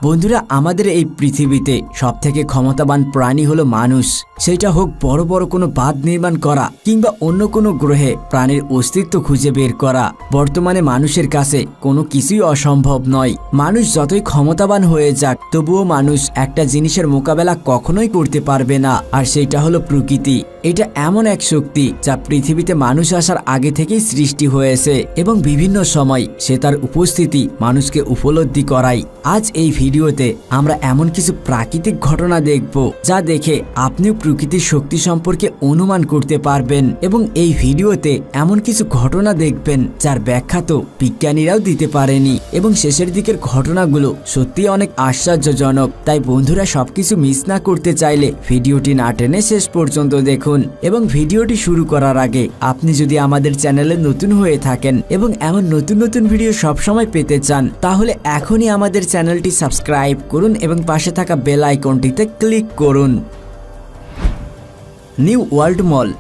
বন্ধুরা, আমাদের এই পৃথিবীতে সবথেকে ক্ষমতাবান প্রাণী হলো মানুষ। সেটা হোক বড় বড় কোনো বাঁধ নির্মাণ করা কিংবা অন্য কোনো গ্রহে প্রাণীর অস্তিত্ব খুঁজে বের করা। বর্তমানে মানুষের কাছে কোনো কিছুই অসম্ভব নয়। মানুষ যতই ক্ষমতাবান হয়ে যাক, তবুও মানুষ একটা জিনিসের মোকাবেলা কখনোই করতে পারবে না, আর সেটা হলো প্রকৃতি। এটা এমন এক শক্তি যা পৃথিবীতে মানুষ আসার আগে থেকেই সৃষ্টি হয়েছে এবং বিভিন্ন সময় সে তার উপস্থিতি মানুষকে উপলব্ধি করায়। আজ এই ভিডিওতে আমরা এমন কিছু প্রাকৃতিক ঘটনা দেখব যা দেখে আপনিও প্রকৃতির শক্তি সম্পর্কে অনুমান করতে পারবেন, এবং এই ভিডিওতে এমন কিছু ঘটনা দেখবেন যার ব্যাখ্যা তো বিজ্ঞানীরাও দিতে পারেনি, এবং শেষের দিকের ঘটনাগুলো সত্যি অনেক আশ্চর্যজনক। তাই বন্ধুরা, সবকিছু মিস না করতে চাইলে ভিডিওটি না টেনে শেষ পর্যন্ত দেখুন। এবং ভিডিওটি শুরু করার আগে আপনি যদি আমাদের চ্যানেলে নতুন হয়ে থাকেন এবং এমন নতুন নতুন ভিডিও সবসময় পেতে চান, তাহলে এখনই আমাদের চ্যানেলটি সাবস্ক্রাইব করুন এবং পাশে থাকা বেল আইকনটিতে ক্লিক করুন। নিউ ওয়ার্ল্ড মল।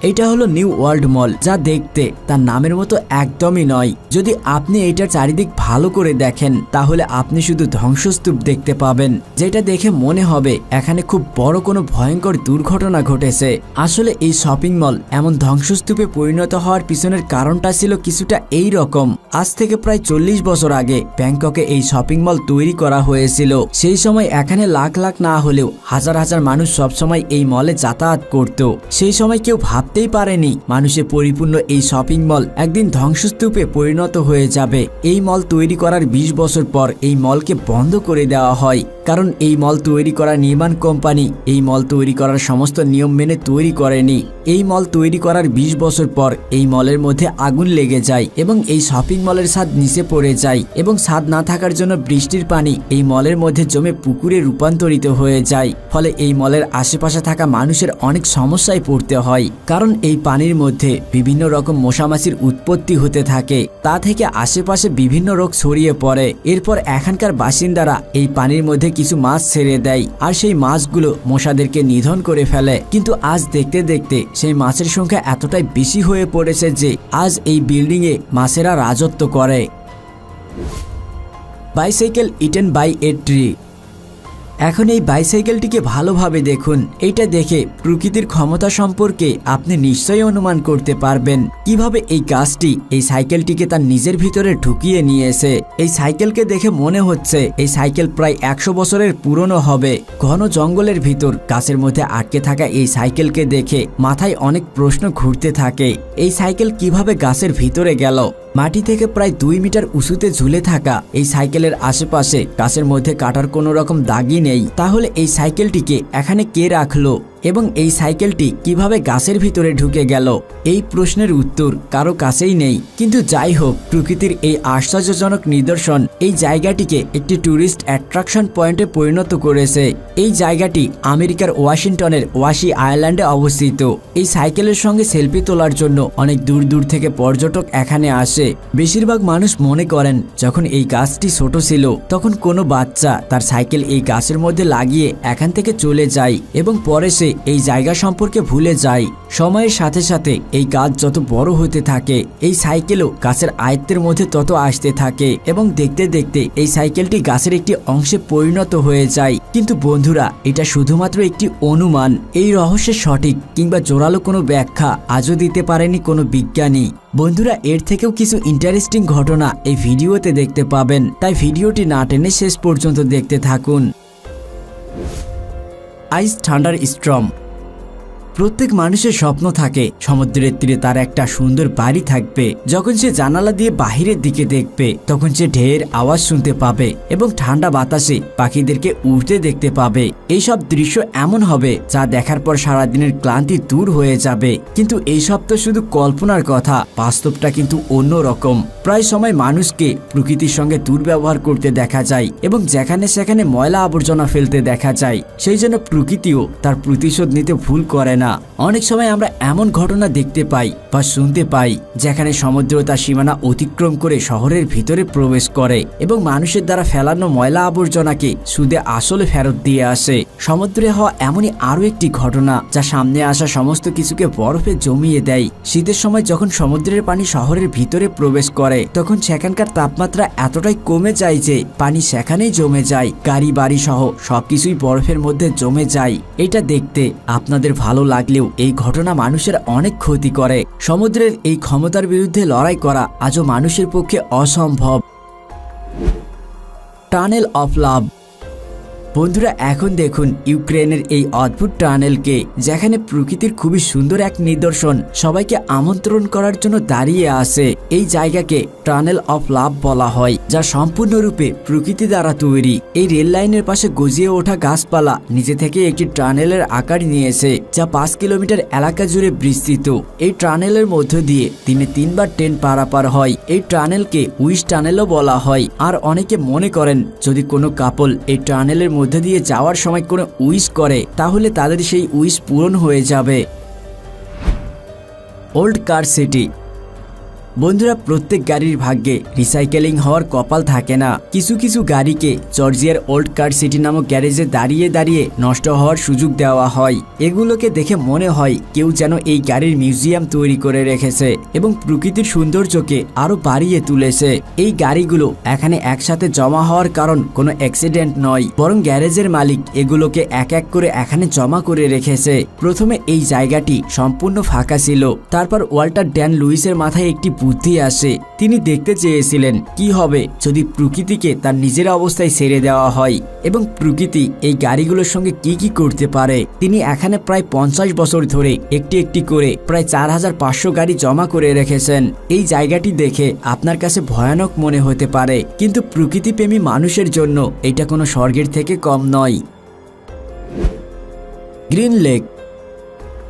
এটা হলো নিউ ওয়ার্ল্ড মল, যা দেখতে তার নামের মতো একদমই নয়। যদি আপনি এটার চারিদিক ভালো করে দেখেন, তাহলে আপনি শুধু ধ্বংসস্তূপ দেখতে পাবেন, যেটা দেখে মনে হবে এখানে খুব বড় কোনো ভয়ঙ্কর দুর্ঘটনা ঘটেছে। আসলে এই শপিং মল এমন ধ্বংসস্তূপে পরিণত হওয়ার পিছনের কারণটা ছিল কিছুটা এই রকম। আজ থেকে প্রায় 40 বছর আগে ব্যাংককে এই শপিং মল তৈরি করা হয়েছিল। সেই সময় এখানে লাখ লাখ না হলেও হাজার হাজার মানুষ সবসময় এই মলে যাতায়াত করত। সেই সময় কেউ ভাবতেই পারেনি মানুষে পরিপূর্ণ এই শপিং মল একদিন ধ্বংসস্তূপে পরিণত হয়ে যাবে। এই মল তৈরি করার 20 বছর পর এই মলকে বন্ধ করে দেওয়া হয়, কারণ এই মল তৈরি করা নির্মাণ কোম্পানি এই মল তৈরি করার সমস্ত নিয়ম মেনে তৈরি করেনি। এই মল তৈরি করার 20 বছর পর এই মলের মধ্যে আগুন লেগে যায় এবং এই শপিং মলের ছাদ নিচে পড়ে যায়, এবং ছাদ না থাকার জন্য বৃষ্টির পানি এই মলের মধ্যে জমে পুকুরে রূপান্তরিত হয়ে যায়। ফলে এই মলের আশেপাশে থাকা মানুষের অনেক সমস্যায় পড়তে হয়, কারণ এই পানির মধ্যে বিভিন্ন রকম মশামাছির উৎপত্তি হতে থাকে। তা থেকে আশেপাশে বিভিন্ন রোগ ছড়িয়ে পড়ে। এরপর এখানকার বাসিন্দারা এই পানির মধ্যে কিছু মাছ ছেড়ে দেয়, আর সেই মাছগুলো মশাদেরকে নিধন করে ফেলে। কিন্তু আজ দেখতে দেখতে সেই মাছের সংখ্যা এতটাই বেশি হয়ে পড়েছে যে আজ এই বিল্ডিং এ মাছেরা রাজত্ব করে। Bicycle eaten by a tree. এখন এই বাইসাইকেলটিকে ভালোভাবে দেখুন। এটা দেখে প্রকৃতির ক্ষমতা সম্পর্কে আপনি নিশ্চয়ই অনুমান করতে পারবেন কিভাবে এই গাছটি এই সাইকেলটিকে তার নিজের ভিতরে ঢুকিয়ে নিয়েছে। এই সাইকেলকে দেখে মনে হচ্ছে এই সাইকেল প্রায় 100 বছরের পুরনো হবে। ঘন জঙ্গলের ভিতর গাছের মধ্যে আটকে থাকা এই সাইকেলকে দেখে মাথায় অনেক প্রশ্ন ঘুরতে থাকে। এই সাইকেল কিভাবে গাছের ভিতরে গেল? মাটি থেকে প্রায় 2 মিটার উঁচুতে ঝুলে থাকা এই সাইকেলের আশেপাশে গাছের মধ্যে কাটার কোনো রকম দাগই নেই। তাহলে এই সাইকেলটিকে এখানে কে রাখলো এবং এই সাইকেলটি কিভাবে গাছের ভিতরে ঢুকে গেল? এই প্রশ্নের উত্তর কারো কাছেই নেই। কিন্তু যাই হোক, প্রকৃতির এই আশ্চর্যজনক নিদর্শন এই জায়গাটিকে একটি ট্যুরিস্ট অ্যাট্রাকশন পয়েন্টে পরিণত করেছে। এই জায়গাটি আমেরিকার ওয়াশিংটনের ওয়াশি আইল্যান্ডে অবস্থিত। এই সাইকেলের সঙ্গে সেলফি তোলার জন্য অনেক দূর দূর থেকে পর্যটক এখানে আসে। বেশিরভাগ মানুষ মনে করেন যখন এই গাছটি ছোট ছিল তখন কোনো বাচ্চা তার সাইকেল এই গাছের মধ্যে লাগিয়ে এখান থেকে চলে যায় এবং পরে সে এই জায়গা সম্পর্কে ভুলে যায়। সময়ের সাথে সাথে এই গাছ যত বড় হতে থাকে, এই সাইকেলও গাছের আয়ত্তের মধ্যে তত আসতে থাকে এবং দেখতে দেখতে এই সাইকেলটি গাছের একটি অংশে পরিণত হয়ে যায়। কিন্তু বন্ধুরা, এটা শুধুমাত্র একটি অনুমান। এই রহস্যের সঠিক কিংবা জোরালো কোনো ব্যাখ্যা আজও দিতে পারেনি কোনো বিজ্ঞানী। বন্ধুরা, এর থেকেও কিছু ইন্টারেস্টিং ঘটনা এই ভিডিওতে দেখতে পাবেন, তাই ভিডিওটি না টেনে শেষ পর্যন্ত দেখতে থাকুন। আইস থান্ডার স্টর্ম। প্রত্যেক মানুষের স্বপ্ন থাকে সমুদ্রের তীরে তার একটা সুন্দর বাড়ি থাকবে। যখন সে জানালা দিয়ে বাহিরের দিকে দেখবে তখন সে ঢেউয়ের আওয়াজ শুনতে পাবে এবং ঠান্ডা বাতাসে পাখিদেরকে উড়তে দেখতে পাবে। এইসব দৃশ্য এমন হবে যা দেখার পর সারাদিনের ক্লান্তি দূর হয়ে যাবে। কিন্তু এইসব তো শুধু কল্পনার কথা, বাস্তবটা কিন্তু অন্য রকম। প্রায় সময় মানুষকে প্রকৃতির সঙ্গে দুর্ব্যবহার করতে দেখা যায় এবং যেখানে সেখানে ময়লা আবর্জনা ফেলতে দেখা যায়। সেই জন্য প্রকৃতিও তার প্রতিশোধ নিতে ভুল করে না। না। অনেক সময় আমরা এমন ঘটনা দেখতে পাই বা শুনতে পাই যেখানে সমুদ্র তার সীমানা অতিক্রম করে শহরের ভিতরে প্রবেশ করে এবং মানুষের দ্বারা ফেলানো ময়লা আবর্জনাকে সুদে আসলে ফেরত দিয়ে আসে। সমুদ্রে হওয়া এমনই আরো একটি ঘটনা যা সামনে আসা সমস্ত কিছুকে বরফে জমিয়ে দেয়। শীতের সময় যখন সমুদ্রের পানি শহরের ভিতরে প্রবেশ করে তখন সেখানকার তাপমাত্রা এতটাই কমে যায় যে পানি সেখানেই জমে যায়, গাড়ি বাড়ি সহ সবকিছুই বরফের মধ্যে জমে যায়। এটা দেখতে আপনাদের ভালো লাগলেও এই ঘটনা মানুষের অনেক ক্ষতি করে। সমুদ্রের এই ক্ষমতার বিরুদ্ধে লড়াই করা আজও মানুষের পক্ষে অসম্ভব। Tunnel of love. বন্ধুরা এখন দেখুন ইউক্রেনের এই অদ্ভুত টানেলকে, যেখানে প্রকৃতির খুবই সুন্দর এক নিদর্শন সবাইকে আমন্ত্রণ করার জন্য দাঁড়িয়ে আসে। এই জায়গাকে টানেল অফ লাভ বলা হয়, যা সম্পূর্ণরূপে প্রকৃতি দ্বারা তৈরি। এই রেল লাইনের পাশে গজিয়ে ওঠা গাছপালা নিজে থেকে একটি টানেলের আকার নিয়েছে, যা 5 কিলোমিটার এলাকা জুড়ে বিস্তৃত। এই টানেলের মধ্য দিয়ে দিনে 3 বার ট্রেন পারাপার হয়। এই টানেলকে উইশ টানেলও বলা হয়। আর অনেকে মনে করেন যদি কোনো কাপল এই টানেলের মধ্যে দিয়ে যাওয়ার সময় কোনো উইশ করে তাহলে তাদের সেই উইশ পূরণ হয়ে যাবে। ওল্ড কার সিটি। বন্ধুরা প্রত্যেক গাড়ির ভাগ্যে রিসাইকেলিং হওয়ার কপাল থাকে না। কিছু কিছু গাড়িকে জর্জিয়ার ওল্ড কার সিটি নামক গ্যারেজে দাঁড়িয়ে দাঁড়িয়ে নষ্ট হওয়ার সুযোগ দেওয়া হয়। এগুলোকে দেখে মনে হয় কেউ যেন এই গাড়ির মিউজিয়াম তৈরি করে রেখেছে এবং প্রকৃতির সৌন্দর্যকে আরো বাড়িয়ে তুলেছে। এই গাড়িগুলো এখানে একসাথে জমা হওয়ার কারণ কোনো অ্যাক্সিডেন্ট নয়, বরং গ্যারেজের মালিক এগুলোকে এক এক করে এখানে জমা করে রেখেছে। প্রথমে এই জায়গাটি সম্পূর্ণ ফাঁকা ছিল। তারপর ওয়াল্টার ড্যান লুইসের মাথায় একটি বুদ্ধি আসে। তিনি দেখতে চেয়েছিলেন কি হবে যদি প্রকৃতিকে তার নিজের অবস্থায় ছেড়ে দেওয়া হয় এবং প্রকৃতি এই গাড়িগুলোর সঙ্গে কি কি করতে পারে। তিনি এখানে প্রায় 50 বছর ধরে একটি একটি করে প্রায় 4500 গাড়ি জমা করে রেখেছেন। এই জায়গাটি দেখে আপনার কাছে ভয়ানক মনে হতে পারে, কিন্তু প্রকৃতিপ্রেমী মানুষের জন্য এটা কোনো স্বর্গের থেকে কম নয়। Green lake.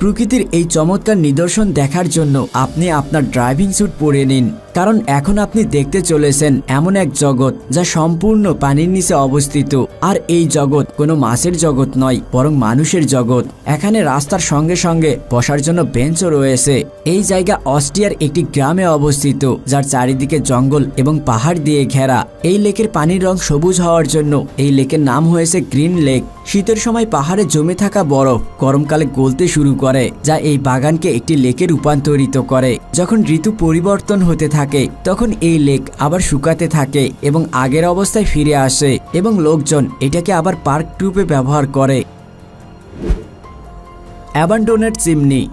প্রকৃতির এই চমৎকার নিদর্শন দেখার জন্য আপনি আপনার ড্রাইভিং স্যুট পরে নিন, কারণ এখন আপনি দেখতে চলেছেন এমন এক জগৎ যা সম্পূর্ণ পানির নিচে অবস্থিত। আর এই জগৎ কোনো মাছের জগৎ নয়, বরং মানুষের জগৎ। এখানে রাস্তার সঙ্গে সঙ্গে বসার জন্য বেঞ্চও রয়েছে। এই জায়গা অস্ট্রিয়ার একটি গ্রামে অবস্থিত, যার চারিদিকে জঙ্গল এবং পাহাড় দিয়ে ঘেরা। এই লেকের পানির রং সবুজ হওয়ার জন্য এই লেকের নাম হয়েছে গ্রিন লেক। শীতের সময় পাহাড়ে জমে থাকা বরফ গরমকালে গলতে শুরু করে, যা এই বাগানকে একটি লেকে রূপান্তরিত করে। যখন ঋতু পরিবর্তন হতে থাকে তখন এই লেক আবার শুকাতে থাকে এবং আগের অবস্থায় ফিরে আসে এবং লোকজন এটাকে আবার পার্ক রূপে ব্যবহার করে। অ্যাবান্ডনেড চিমনি।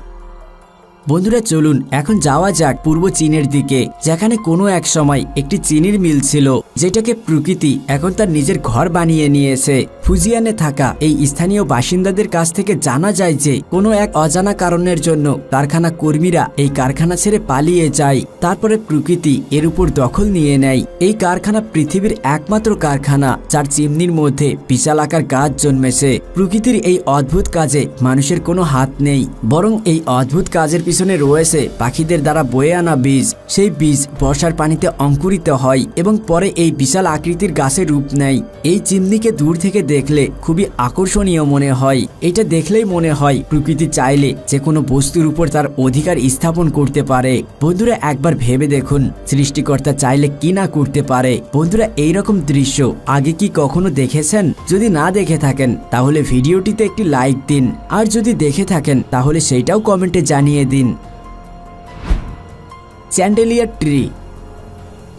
বন্ধুরা চলুন এখন যাওয়া যাক পূর্ব চীনের দিকে, যেখানে কোনো এক সময় একটি চিনির মিল ছিল, যেটাকে প্রকৃতি এখন তার নিজের ঘর বানিয়ে নিয়েছে। ফুজিয়ানে থাকা এই স্থানীয় বাসিন্দাদের কাছ থেকে জানা যায় যে কোনো এক অজানা কারণের জন্য কারখানা কর্মীরা এই কারখানা ছেড়ে পালিয়ে যায়। তারপরে প্রকৃতি এর উপর দখল নিয়ে নেয়। এই কারখানা পৃথিবীর একমাত্র কারখানা যার চিমনির মধ্যে বিশাল আকার গাছ জন্মেছে। প্রকৃতির এই অদ্ভুত কাজে মানুষের কোনো হাত নেই, বরং এই অদ্ভুত কাজের পিছনে রয়েছে পাখিদের দ্বারা বয়ে আনা বীজ। সেই বীজ বর্ষার পানিতে অঙ্কুরিত হয় এবং পরে এই বিশাল আকৃতির গাছে রূপ নেয়। এই চিমনিকে দূর থেকে দেখলে খুবই আকর্ষণীয় মনে হয়। এটা দেখলেই মনে হয় প্রকৃতি চাইলে যে কোনো বস্তুর উপর তার অধিকার স্থাপন করতে পারে। বন্ধুরা একবার ভেবে দেখুন, সৃষ্টিকর্তা চাইলে কি না করতে পারে। বন্ধুরা এইরকম দৃশ্য আগে কি কখনো দেখেছেন? যদি না দেখে থাকেন তাহলে ভিডিওটিতে একটি লাইক দিন, আর যদি দেখে থাকেন তাহলে সেইটাও কমেন্টে জানিয়ে দিন। চ্যান্ডেলিয়ার ট্রি।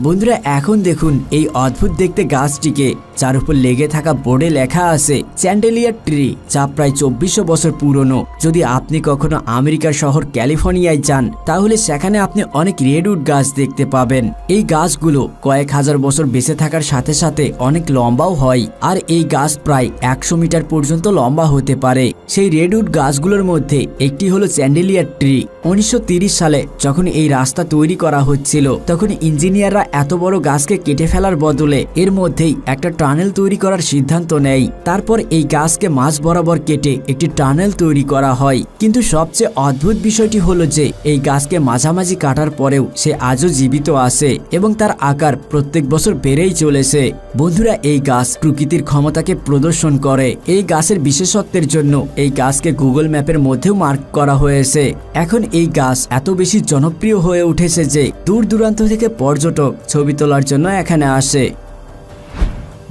বন্ধুরা এখন দেখুন এই অদ্ভুত দেখতে গাছটিকে, যার উপর লেগে থাকা বোর্ডে লেখা আছে চ্যান্ডেলিয়ার ট্রি, যা প্রায় 2400 বছর পুরনো। যদি আপনি কখনো আমেরিকার শহর ক্যালিফোর্নিয়ায় যান তাহলে সেখানে আপনি অনেক রেডউড গাছ দেখতে পাবেন। এই গাছগুলো কয়েক হাজার বছর বেঁচে থাকার সাথে সাথে অনেক লম্বাও হয়, আর এই গাছ প্রায় 100 মিটার পর্যন্ত লম্বা হতে পারে। সেই রেডউড গাছগুলোর মধ্যে একটি হলো চ্যান্ডেলিয়ার ট্রি। 1930 সালে যখন এই রাস্তা তৈরি করা হচ্ছিল তখন ইঞ্জিনিয়াররা এত বড় গাছকে কেটে ফেলার বদলে এর মধ্যেই একটা টানেল তৈরি করার সিদ্ধান্ত নেয়। তারপর এই গাছকে মাঝ বরাবর কেটে একটি টানেল তৈরি করা হয়। কিন্তু সবচেয়ে অদ্ভুত বিষয়টি হলো যে এই গাছকে মাঝামাঝি কাটার পরেও সে আজও জীবিত আছে এবং তার আকার প্রত্যেক বছর বেড়েই চলেছে। বন্ধুরা, এই গাছ প্রকৃতির ক্ষমতাকে প্রদর্শন করে। এই গাছের বিশেষত্বের জন্য এই গাছকে গুগল ম্যাপের মধ্যেও মার্ক করা হয়েছে। এখন এই গাছ এত বেশি জনপ্রিয় হয়ে উঠেছে যে দূর দূরান্ত থেকে পর্যটক ছবি তোলার জন্য এখানে আসে।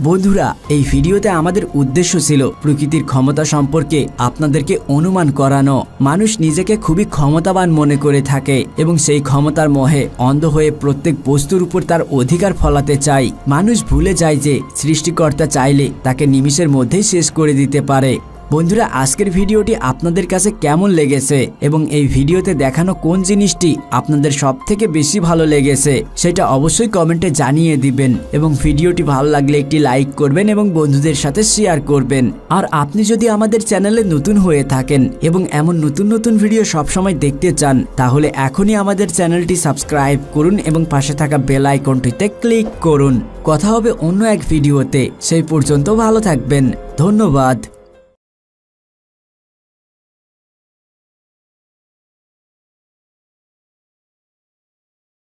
বন্ধুরা, এই ভিডিওতে আমাদের উদ্দেশ্য ছিল প্রকৃতির ক্ষমতা সম্পর্কে আপনাদেরকে অনুমান করানো। মানুষ নিজেকে খুবই ক্ষমতাবান মনে করে থাকে এবং সেই ক্ষমতার মোহে অন্ধ হয়ে প্রত্যেক বস্তুর উপর তার অধিকার ফলাতে চায়। মানুষ ভুলে যায় যে সৃষ্টিকর্তা চাইলে তাকে নিমিষের মধ্যেই শেষ করে দিতে পারে। বন্ধুরা, আজকের ভিডিওটি আপনাদের কাছে কেমন লেগেছে এবং এই ভিডিওতে দেখানো কোন জিনিসটি আপনাদের সবথেকে বেশি ভালো লেগেছে সেটা অবশ্যই কমেন্টে জানিয়ে দিবেন এবং ভিডিওটি ভালো লাগলে একটি লাইক করবেন এবং বন্ধুদের সাথে শেয়ার করবেন। আর আপনি যদি আমাদের চ্যানেলে নতুন হয়ে থাকেন এবং এমন নতুন নতুন ভিডিও সবসময় দেখতে চান তাহলে এখনই আমাদের চ্যানেলটি সাবস্ক্রাইব করুন এবং পাশে থাকা বেল আইকনটিতে ক্লিক করুন। কথা হবে অন্য এক ভিডিওতে, সেই পর্যন্ত ভালো থাকবেন। ধন্যবাদ।